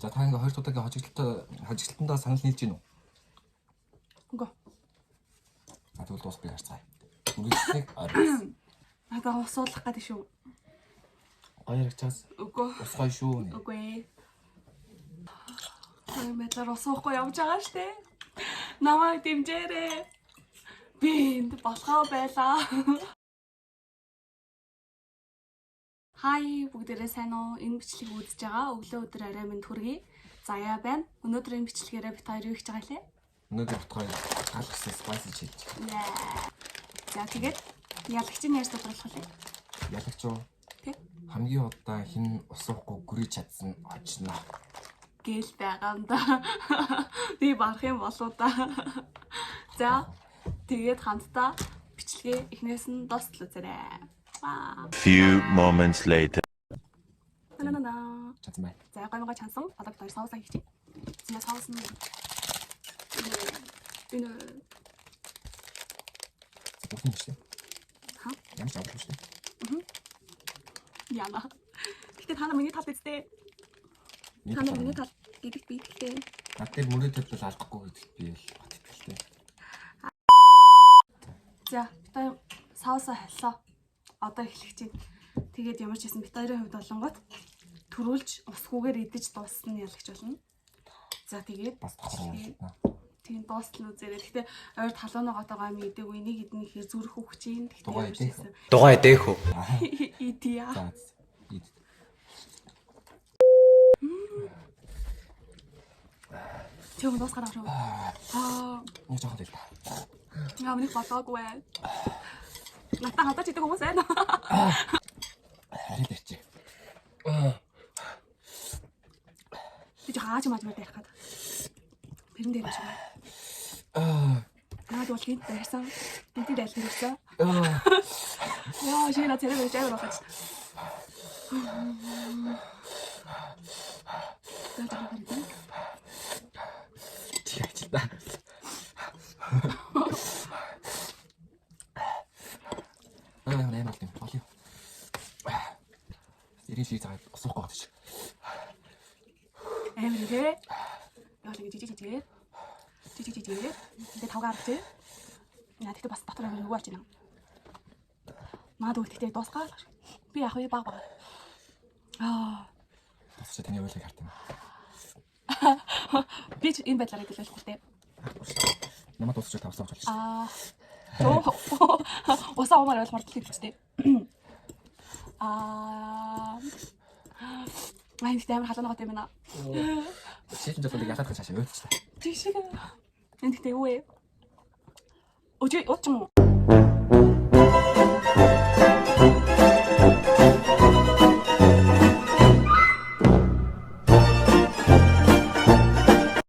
За та ингээ хоёр удаагийн хожигдолтондоо санал нийлж гин үү? Үгүй. Тэгвэл дуусах би харцгаая. Үргэлжлэх орой. Надаа усуулах гэдэг шүү. Гоё яригчаас. Үгүй. Ус гоё шүү. Үгүй. Мэдэр усуухгүй явж байгаа штэ. Намайг дэмжээрэй. Би энд болохоо байлаа. Хай бүгдээрээ сайн уу? Энэ бичлэгийг үзэж байгаа өглөө өдөр арай минь төргий. Заяа байна. Өнөөдрийн бичлэгээрээ бит хоёр юу хийж байгаа лээ? Өнөөдөр бит хоёр галгсан спайси хийж. За тэгээд ялагчийн яаж тодруулах вэ? Ялагч уу? Тэг. Хамгийн удаан хин усуухгүй гүрий чадсан очно. Гэл байгаа юм да. Би барах юм болоо да. За тэгээд хамтдаа бичлэгээ эхнээс нь дуустал үзээрэй. Few moments later. Чадсан бай. За гомгоо чансан. Одоо хоёр соусаа хийчих. Зинэ соус нь энэ Бүгд юм шүү. ха? Ямар ч авах шүү. Яна. Гэтэ та миний талд үстэй. Та миний тал гэдэгт би итгэлтэй. Над дээр мөрөдөд бол алдахгүй гэдэгт би л бат итгэлтэй. За битээ соусаа халлаа. Одоо эхлэх чинь. Тэгээд ямар ч хэсэн бит хоёрын хувьд болонгот төрүүлж усгүйгээр идэж дууссан нь ялагч болно. За тэгээд Бас тохироо. тийм дуустал үзээрэй. Гэтэ ойр талуунагаатайгаа мэдээгүй энийг идэх хэрэг зүрх өгч юм. Дугай дэх үү? Идиа. За. Ид. Чөм дуусгаар авах юм. Нэг жоохон дээр. Яа миний болоогүй бай. Натаа хатаж идэг хүмүүс байна. Харин дэрчээ. Би жаач маж маар ярих гад. Бэрэн дээр байна. Наад бол гинт байсан. Гинт дайлх хэрэгсэн. Яа, шинэ царай байж авах гэж. Чигч та. Nee, mach den Polly. Ирийн шиг цагаад усуухгүй байна гэж. Эмэрээ. Яа л жижиг. Тэгээ тавгаар авчих. Яа тэгтээ бас дотор нэг юу болж байна. Маад үлдэхтэй дуусгаа. Би яг уу баг. Тасч таны ойлыг харт юм. Би ч энэ байдлаар хэлэх хэрэгтэй. Намайг дуусч тавсаа болж Усаа умаар ойлгох хэрэгтэй. Майн дээр халуунаа гот юм байна. Шийдэн жолыг ялаад гэж хашаа өөдчлээ. Тийш. Энд тэгтээ юу вэ? Өчигөө